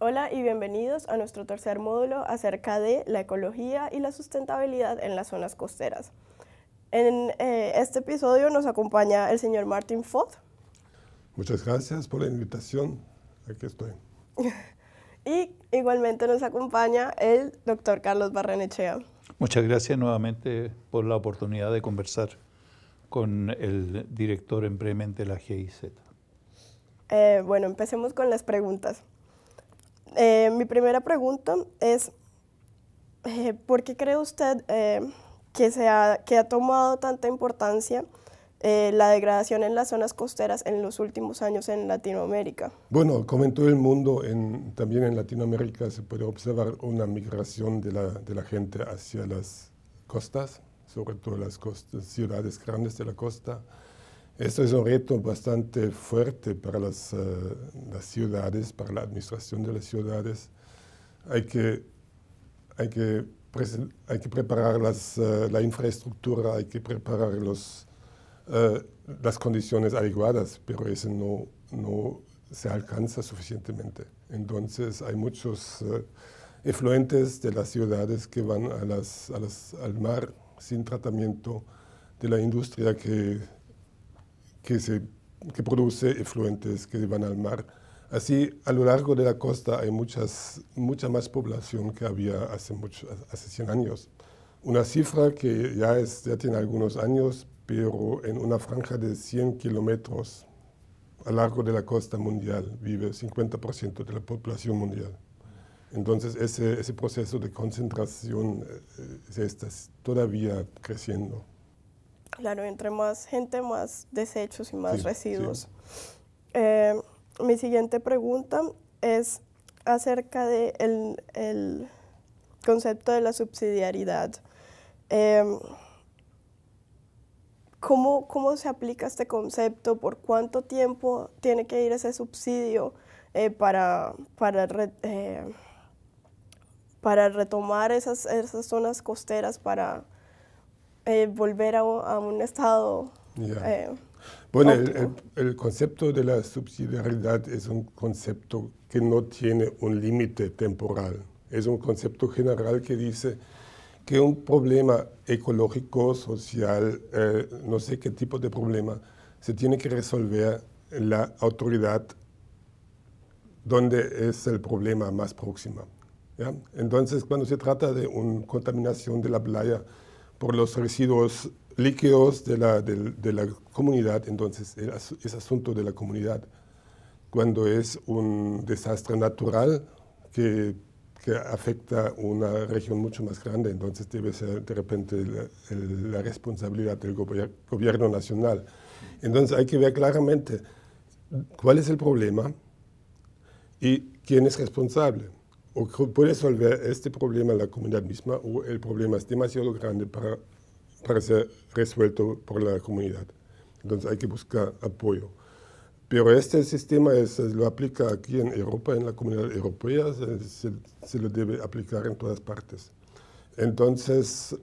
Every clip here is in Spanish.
Hola y bienvenidos a nuestro tercer módulo acerca de la ecología y la sustentabilidad en las zonas costeras. En este episodio nos acompaña el señor Martin Foth. Muchas gracias por la invitación. Aquí estoy. Y igualmente nos acompaña el doctor Carlos Barrenechea. Muchas gracias nuevamente por la oportunidad de conversar con el director en brevemente de la GIZ. Bueno, empecemos con las preguntas. Mi primera pregunta es, ¿por qué cree usted que ha tomado tanta importancia la degradación en las zonas costeras en los últimos años en Latinoamérica? Bueno, como en todo el mundo, también en Latinoamérica se puede observar una migración de la gente hacia las costas, sobre todo las ciudades grandes de la costa. Esto es un reto bastante fuerte para las ciudades, para la administración de las ciudades. Hay que preparar la infraestructura, hay que preparar las condiciones adecuadas, pero eso no se alcanza suficientemente. Entonces hay muchos efluentes de las ciudades que van al mar sin tratamiento de la industria que produce efluentes que van al mar. Así, a lo largo de la costa hay mucha más población que había hace 100 años. Una cifra que ya tiene algunos años, pero en una franja de 100 kilómetros a lo largo de la costa mundial vive 50% de la población mundial. Entonces, ese proceso de concentración se está todavía creciendo. Claro, entre más gente, más desechos y más residuos. Sí. Mi siguiente pregunta es acerca del concepto de la subsidiariedad. ¿Cómo se aplica este concepto? ¿Por cuánto tiempo tiene que ir ese subsidio para retomar esas zonas costeras, para volver a un estado Bueno, óptimo? el concepto de la subsidiariedad es un concepto que no tiene un límite temporal. Es un concepto general que dice que un problema ecológico, social, no sé qué tipo de problema, se tiene que resolver en la autoridad donde es el problema más próximo, ¿ya? Entonces, cuando se trata de una contaminación de la playa por los residuos líquidos de la comunidad, entonces es asunto de la comunidad. Cuando es un desastre natural que afecta una región mucho más grande, entonces debe ser de repente la responsabilidad del gobierno nacional. Entonces hay que ver claramente cuál es el problema y quién es responsable. O puede resolver este problema la comunidad misma, o el problema es demasiado grande para ser resuelto por la comunidad. Entonces hay que buscar apoyo. Pero este sistema lo aplica aquí en Europa, en la comunidad europea, se lo debe aplicar en todas partes. Entonces,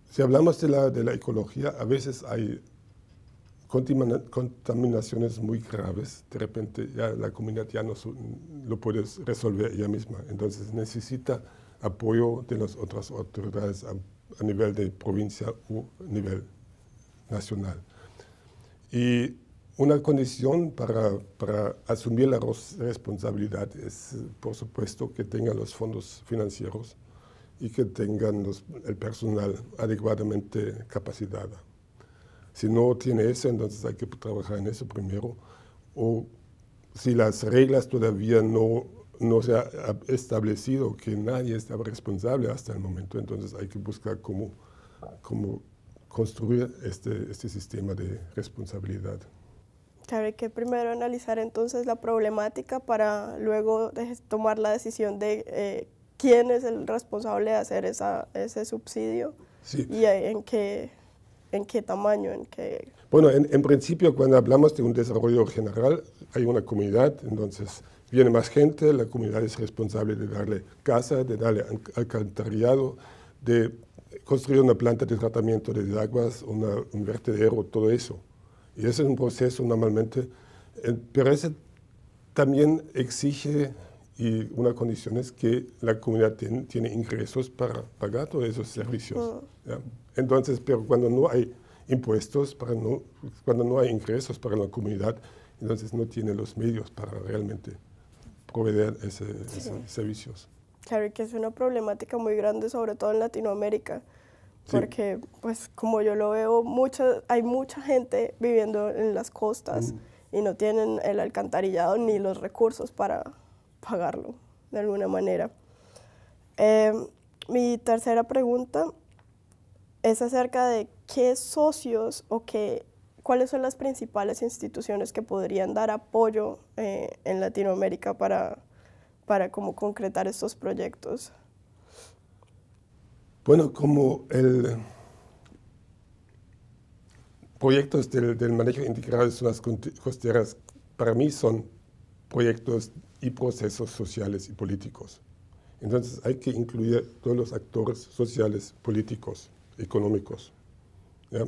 si hablamos de la ecología, a veces hay contaminaciones muy graves. De repente ya la comunidad ya no lo puede resolver ella misma. Entonces necesita apoyo de las otras autoridades a nivel de provincia o nivel nacional. Y una condición para asumir la responsabilidad es, por supuesto, que tengan los fondos financieros y que tengan el personal adecuadamente capacitado. Si no tiene eso, entonces hay que trabajar en eso primero. O si las reglas todavía no se ha establecido que nadie está responsable hasta el momento, entonces hay que buscar cómo construir este sistema de responsabilidad. Claro, hay que primero analizar entonces la problemática para luego tomar la decisión de quién es el responsable de hacer ese subsidio. Sí. Y en qué tamaño, Bueno, en principio, cuando hablamos de un desarrollo general, hay una comunidad, entonces viene más gente, la comunidad es responsable de darle casa, de darle alcantarillado, de construir una planta de tratamiento de aguas, un vertedero, todo eso. Y ese es un proceso normalmente, pero ese también exige Y una condición es que la comunidad tiene ingresos para pagar todos esos servicios. ¿Ya? Entonces, pero cuando no hay impuestos, cuando no hay ingresos para la comunidad, entonces no tiene los medios para realmente proveer esos servicios. Claro, y que es una problemática muy grande, sobre todo en Latinoamérica, porque, pues, como yo lo veo, hay mucha gente viviendo en las costas y no tienen el alcantarillado ni los recursos para pagarlo, de alguna manera. Mi tercera pregunta es acerca de qué socios o cuáles son las principales instituciones que podrían dar apoyo en Latinoamérica para como concretar estos proyectos. Bueno, como proyectos del manejo integral de zonas costeras, para mí son proyectos y procesos sociales y políticos. Entonces hay que incluir todos los actores sociales, políticos, económicos. ¿Ya?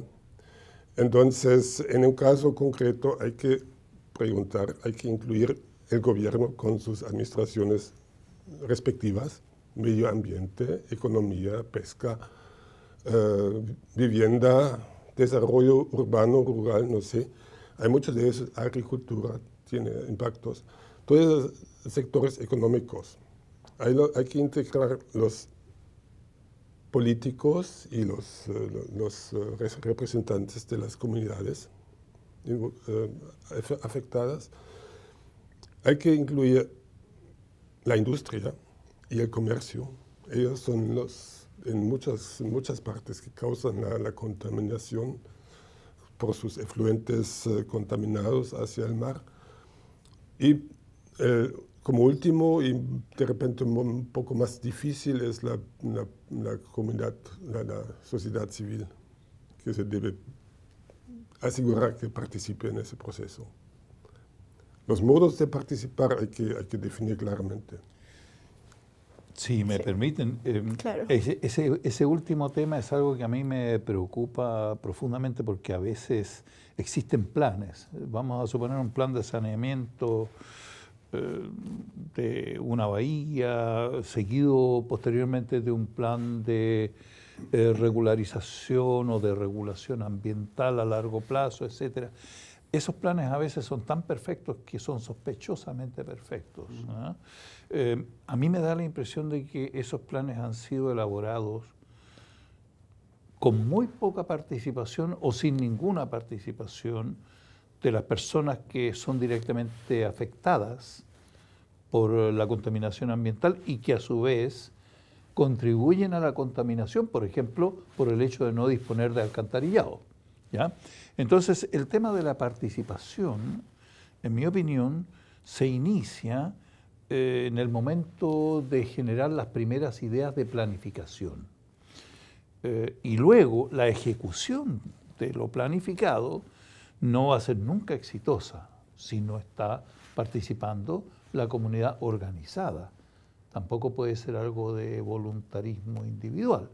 Entonces, en un caso concreto hay que preguntar, hay que incluir el gobierno con sus administraciones respectivas, medio ambiente, economía, pesca, vivienda, desarrollo urbano, rural, no sé. Hay muchos de esos, agricultura tiene impactos. Todos los sectores económicos. Hay que integrar los políticos y los representantes de las comunidades afectadas. Hay que incluir la industria y el comercio. Ellos son en muchas partes que causan la contaminación por sus efluentes contaminados hacia el mar. Y como último, y de repente un poco más difícil, es la comunidad, la sociedad civil, que se debe asegurar que participe en ese proceso. Los modos de participar hay que definir claramente. Si me permiten, Claro. ese último tema es algo que a mí me preocupa profundamente porque a veces existen planes. Vamos a suponer un plan de saneamiento de una bahía, seguido posteriormente de un plan de regularización o de regulación ambiental a largo plazo, etc. Esos planes a veces son tan perfectos que son sospechosamente perfectos, ¿no? A mí me da la impresión de que esos planes han sido elaborados con muy poca participación o sin ninguna participación de las personas que son directamente afectadas por la contaminación ambiental y que a su vez contribuyen a la contaminación, por ejemplo, por el hecho de no disponer de alcantarillado, ¿ya? Entonces, el tema de la participación, en mi opinión, se inicia en el momento de generar las primeras ideas de planificación. Y luego la ejecución de lo planificado no va a ser nunca exitosa si no está participando la comunidad organizada. Tampoco puede ser algo de voluntarismo individual,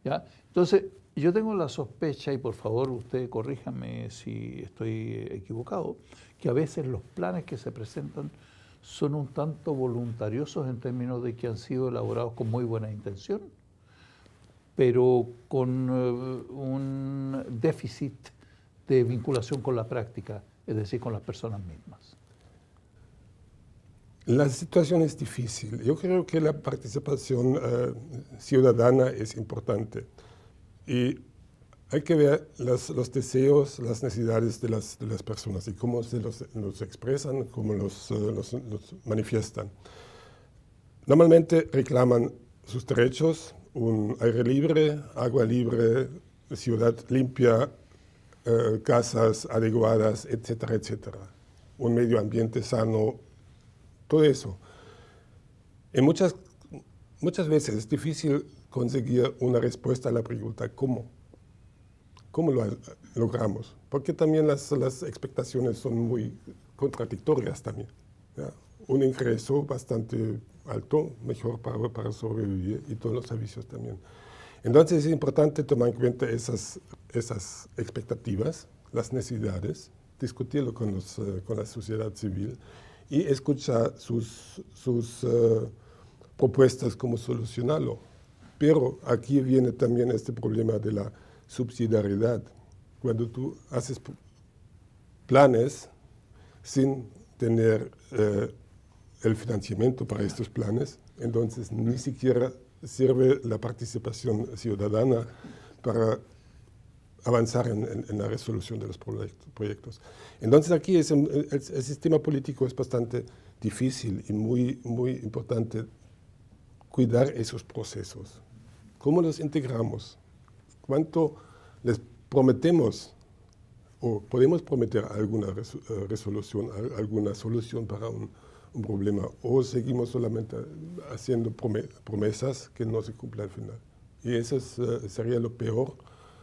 ¿ya? Entonces, yo tengo la sospecha, y por favor usted corríjame si estoy equivocado, que a veces los planes que se presentan son un tanto voluntariosos en términos de que han sido elaborados con muy buena intención, pero con un déficit de vinculación con la práctica, es decir, con las personas mismas. La situación es difícil. Yo creo que la participación ciudadana es importante. Y hay que ver los deseos, las necesidades de las personas y cómo se los expresan, cómo los manifiestan. Normalmente reclaman sus derechos, un aire libre, agua libre, ciudad limpia, casas adecuadas, etcétera, etcétera. Un medio ambiente sano, todo eso. Y muchas veces es difícil conseguir una respuesta a la pregunta ¿cómo? ¿Cómo lo logramos? Porque también las expectaciones son muy contradictorias también, ¿ya? Un ingreso bastante alto, mejor para sobrevivir y todos los servicios también. Entonces es importante tomar en cuenta esas expectativas, las necesidades, discutirlo con la sociedad civil y escuchar sus propuestas cómo solucionarlo. Pero aquí viene también este problema de la subsidiariedad. Cuando tú haces planes sin tener el financiamiento para estos planes, entonces ni siquiera sirve la participación ciudadana para avanzar en la resolución de los proyectos. Entonces aquí el sistema político es bastante difícil y muy, muy importante cuidar esos procesos. ¿Cómo los integramos? ¿Cuánto les prometemos o podemos prometer alguna resolución, alguna solución para un problema? ¿O seguimos solamente haciendo promesas que no se cumplen al final? Y eso sería lo peor,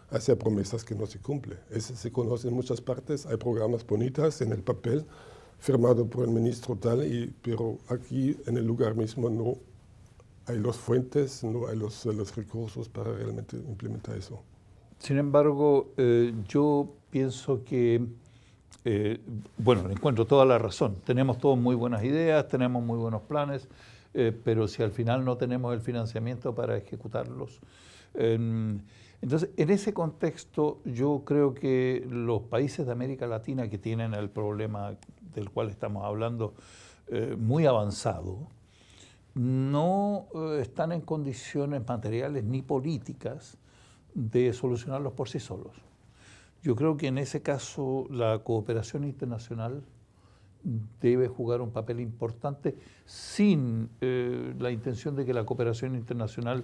hacer promesas que no se cumplen. Eso se conoce en muchas partes, hay programas bonitas en el papel, firmado por el ministro tal, pero aquí en el lugar mismo no hay las fuentes, no hay los recursos para realmente implementar eso. Sin embargo, yo pienso que, bueno, encuentro toda la razón. Tenemos todos muy buenas ideas, tenemos muy buenos planes, pero si al final no tenemos el financiamiento para ejecutarlos. Entonces, en ese contexto, yo creo que los países de América Latina que tienen el problema del cual estamos hablando muy avanzado, no están en condiciones materiales ni políticas de solucionarlos por sí solos. Yo creo que en ese caso la cooperación internacional debe jugar un papel importante sin la intención de que la cooperación internacional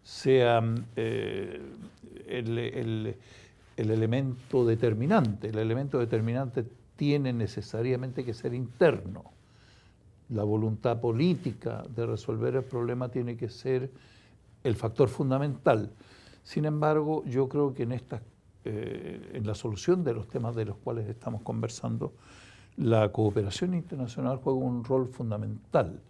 sea el elemento determinante. El elemento determinante tiene necesariamente que ser interno. La voluntad política de resolver el problema tiene que ser el factor fundamental. Sin embargo, yo creo que en la solución de los temas de los cuales estamos conversando, la cooperación internacional juega un rol fundamental.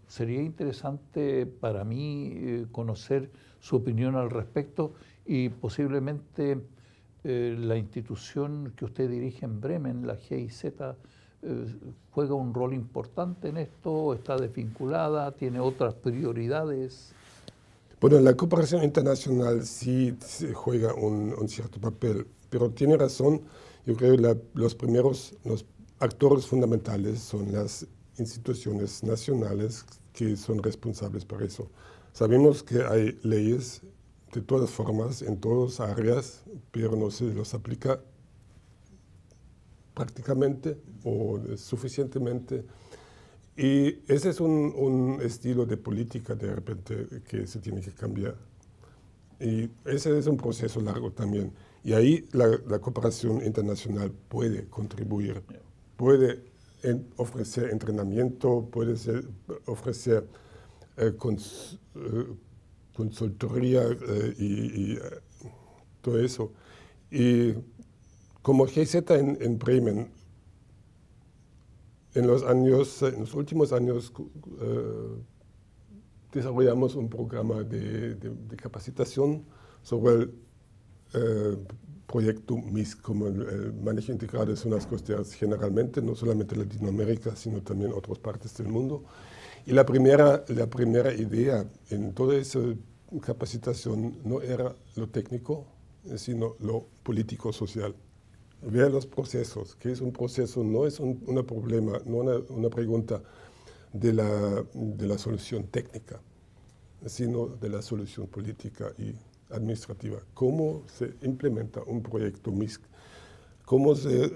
Sería interesante para mí conocer su opinión al respecto y posiblemente la institución que usted dirige en Bremen, la GIZ, juega un rol importante en esto, está desvinculada, tiene otras prioridades. Bueno, la cooperación internacional sí juega un cierto papel, pero tiene razón. Yo creo que los actores fundamentales son las instituciones nacionales que son responsables por eso. Sabemos que hay leyes de todas formas, en todas áreas, pero no se los aplica prácticamente o suficientemente. Y ese es un estilo de política de repente que se tiene que cambiar. Y ese es un proceso largo también. Y ahí la cooperación internacional puede contribuir, puede ofrecer entrenamiento, puede ofrecer consultoría y todo eso. Y como GIZ en Bremen, en los últimos años desarrollamos un programa de capacitación sobre el proyecto MISC, como el manejo integrado de zonas costeras generalmente, no solamente Latinoamérica, sino también otras partes del mundo. Y la primera idea en toda esa capacitación no era lo técnico, sino lo político-social. Ver los procesos, que es un proceso, no es un problema, no una pregunta de la solución técnica, sino de la solución política y administrativa. ¿Cómo se implementa un proyecto MISC? ¿Cómo se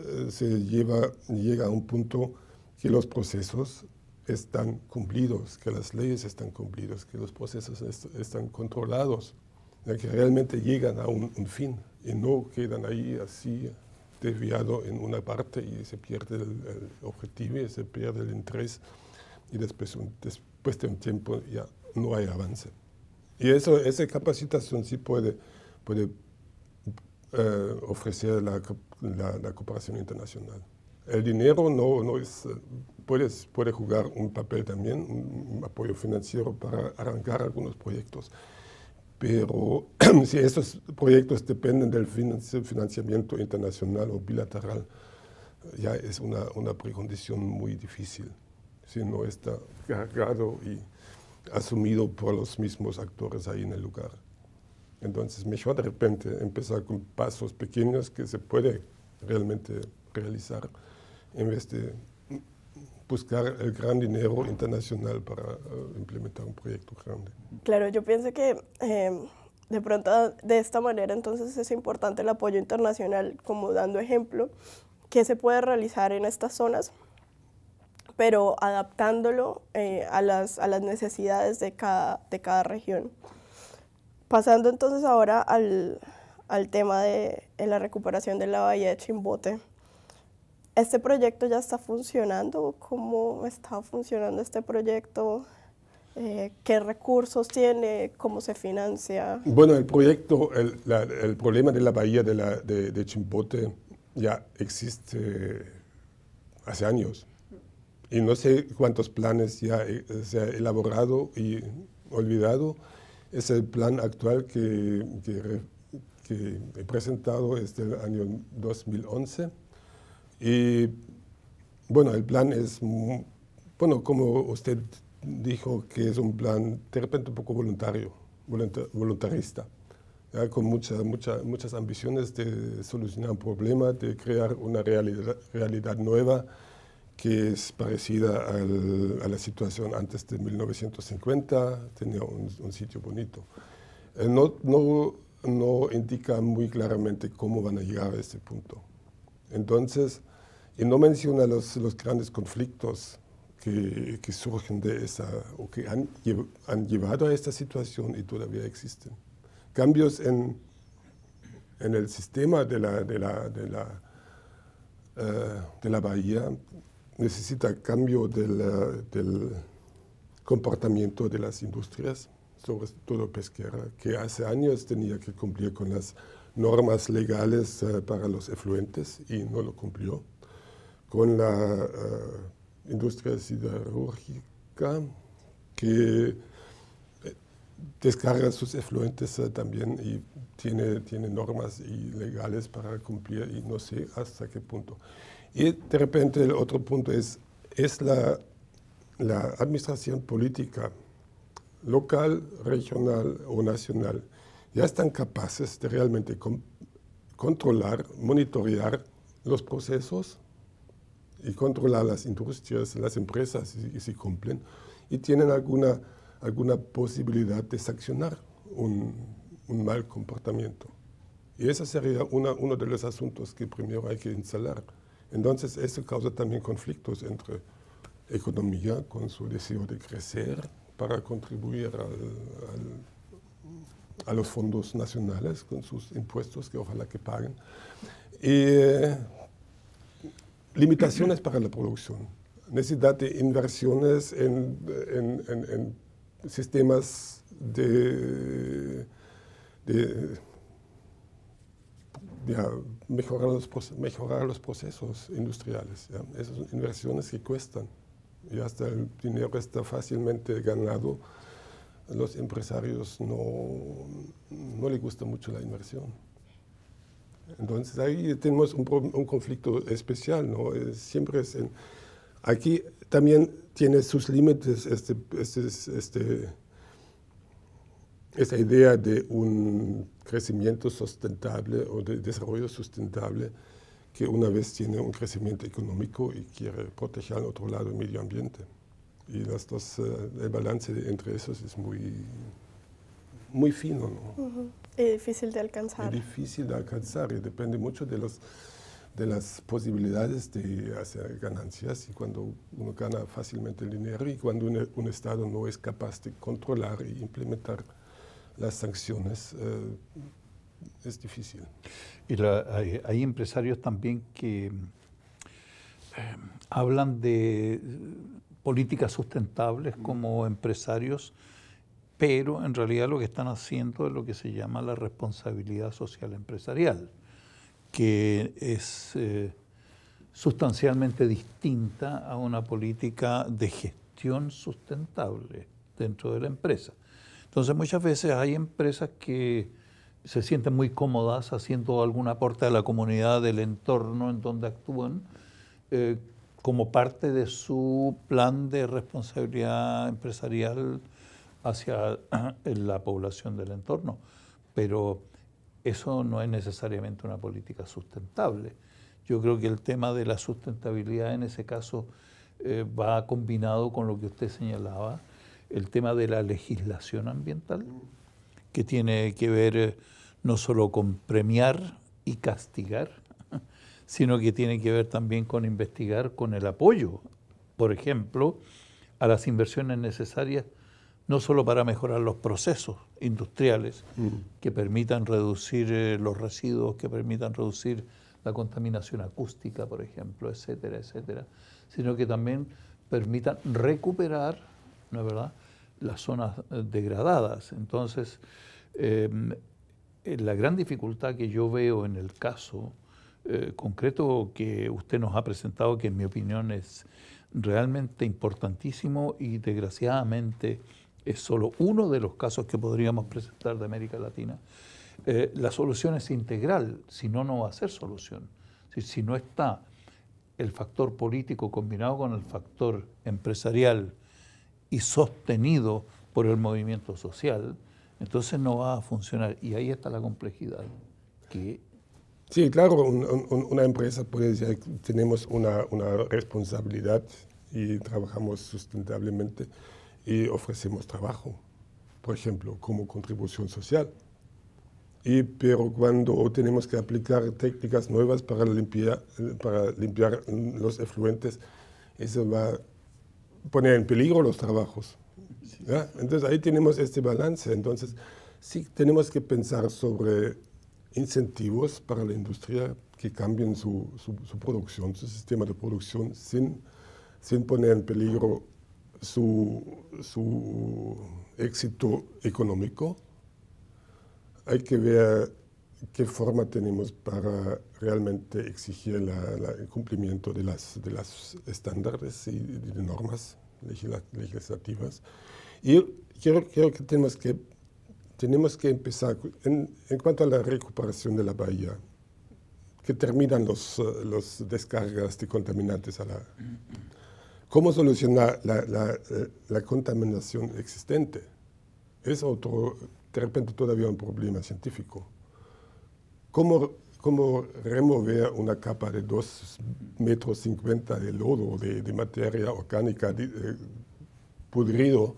llega a un punto que los procesos están cumplidos, que las leyes están cumplidas, que los procesos están controlados, que realmente llegan a un fin y no quedan ahí así desviado en una parte y se pierde el objetivo y se pierde el interés y después de un tiempo ya no hay avance. Y esa capacitación sí puede ofrecer la cooperación internacional. El dinero no es, puede jugar un papel también, un apoyo financiero para arrancar algunos proyectos. Pero si esos proyectos dependen del financiamiento internacional o bilateral, ya es una precondición muy difícil, si no está cargado y asumido por los mismos actores ahí en el lugar. Entonces, mejor de repente empezar con pasos pequeños que se puede realmente realizar en vez de buscar el gran dinero internacional para implementar un proyecto grande. Claro, yo pienso que de pronto de esta manera entonces es importante el apoyo internacional, como dando ejemplo, que se puede realizar en estas zonas, pero adaptándolo a las necesidades de cada región. Pasando entonces ahora al tema de la recuperación de la bahía de Chimbote. ¿Este proyecto ya está funcionando? ¿Cómo está funcionando este proyecto? ¿Qué recursos tiene? ¿Cómo se financia? Bueno, el proyecto, el problema de la bahía de Chimbote ya existe hace años. Y no sé cuántos planes ya se ha elaborado y olvidado. Es el plan actual que he presentado desde el año 2011. Y bueno, el plan es, bueno, como usted dijo, que es un plan de repente un poco voluntarista, ¿ya? Con muchas ambiciones de solucionar un problema, de crear una realidad nueva que es parecida a la situación antes de 1950, tenía un sitio bonito. No indica muy claramente cómo van a llegar a ese punto. Entonces, y no menciona los grandes conflictos que surgen de esa, o que han llevado a esta situación y todavía existen. Cambios en el sistema de la bahía necesita cambio del comportamiento de las industrias, sobre todo pesquera, que hace años tenía que cumplir con las normas legales para los efluentes y no lo cumplió. Con la industria siderúrgica, que descarga sus efluentes también y tiene normas legales para cumplir y no sé hasta qué punto. Y de repente el otro punto es la administración política, local, regional o nacional, ya están capaces de realmente controlar, monitorear los procesos y controlar las industrias, las empresas, si cumplen, y tienen alguna posibilidad de sancionar un mal comportamiento. Y ese sería uno de los asuntos que primero hay que instalar. Entonces, eso causa también conflictos entre economía, con su deseo de crecer, para contribuir a los fondos nacionales, con sus impuestos, que ojalá que paguen, y limitaciones para la producción, necesidad de inversiones en sistemas de mejorar los procesos industriales. ¿Ya? Esas son inversiones que cuestan y hasta el dinero está fácilmente ganado. A los empresarios no les gusta mucho la inversión. Entonces ahí tenemos un conflicto especial, ¿no? Aquí también tiene sus límites esta idea de un crecimiento sustentable o de desarrollo sustentable, que una vez tiene un crecimiento económico y quiere proteger al otro lado el medio ambiente. Y el balance entre esos es muy fino, ¿no? Uh-huh. Y difícil de alcanzar. Es difícil de alcanzar y depende mucho de las posibilidades de hacer ganancias, y cuando uno gana fácilmente el dinero y cuando un Estado no es capaz de controlar y implementar las sanciones, es difícil. Y hay empresarios también que hablan de políticas sustentables como empresarios, pero en realidad lo que están haciendo es lo que se llama la responsabilidad social empresarial, que es sustancialmente distinta a una política de gestión sustentable dentro de la empresa. Entonces muchas veces hay empresas que se sienten muy cómodas haciendo algún aporte a la comunidad del entorno en donde actúan, como parte de su plan de responsabilidad empresarial hacia la población del entorno. Pero eso no es necesariamente una política sustentable. Yo creo que el tema de la sustentabilidad en ese caso va combinado con lo que usted señalaba, el tema de la legislación ambiental, que tiene que ver no solo con premiar y castigar, sino que tiene que ver también con investigar con el apoyo, por ejemplo, a las inversiones necesarias, no solo para mejorar los procesos industriales que permitan reducir los residuos, que permitan reducir la contaminación acústica, por ejemplo, etcétera, etcétera, sino que también permitan recuperar, ¿no es verdad?, las zonas degradadas. Entonces, la gran dificultad que yo veo en el caso concreto que usted nos ha presentado, que en mi opinión es realmente importantísimo y desgraciadamente es solo uno de los casos que podríamos presentar de América Latina, la solución es integral, si no, no va a ser solución. Si no está el factor político combinado con el factor empresarial y sostenido por el movimiento social, entonces no va a funcionar. Y ahí está la complejidad. Sí, claro, una empresa puede decir que tenemos una responsabilidad y trabajamos sustentablemente y ofrecemos trabajo, por ejemplo, como contribución social. Pero cuando tenemos que aplicar técnicas nuevas para limpiar los efluentes, eso va a poner en peligro los trabajos. ¿Ya? Entonces ahí tenemos este balance. Entonces sí tenemos que pensar sobre incentivos para la industria que cambien su producción, su sistema de producción, sin poner en peligro su éxito económico. Hay que ver qué forma tenemos para realmente exigir el cumplimiento de las estándares y de normas legislativas. Y creo que tenemos que empezar, en cuanto a la recuperación de la bahía, que terminan los descargas de contaminantes a la... ¿Cómo solucionar la contaminación existente? Es de repente todavía un problema científico. ¿Cómo remover una capa de 2,50 metros de lodo, de materia orgánica pudrido?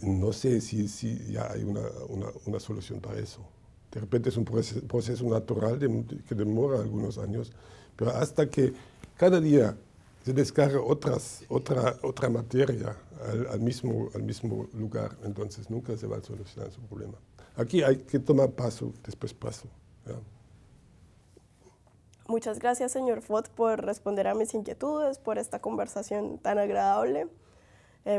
No sé si ya hay una solución para eso. De repente es un proceso natural que demora algunos años, pero hasta que cada día se descarga otra materia al mismo lugar, entonces nunca se va a solucionar su problema. Aquí hay que tomar paso después paso. ¿Ya? Muchas gracias, señor Fott, por responder a mis inquietudes, por esta conversación tan agradable,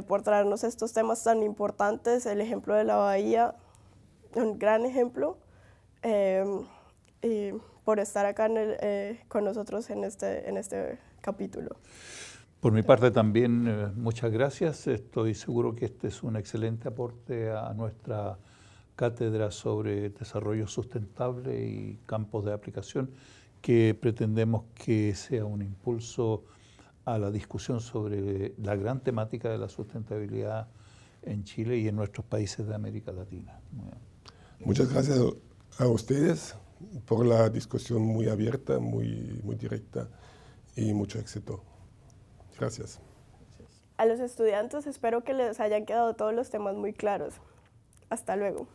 por traernos estos temas tan importantes. El ejemplo de la bahía, un gran ejemplo, y por estar acá con nosotros en este capítulo. Por mi parte también, muchas gracias. Estoy seguro que este es un excelente aporte a nuestra cátedra sobre desarrollo sustentable y campos de aplicación, que pretendemos que sea un impulso a la discusión sobre la gran temática de la sustentabilidad en Chile y en nuestros países de América Latina. Muchas gracias a ustedes por la discusión muy abierta, muy directa y mucho éxito. Gracias. A los estudiantes espero que les hayan quedado todos los temas muy claros. Hasta luego.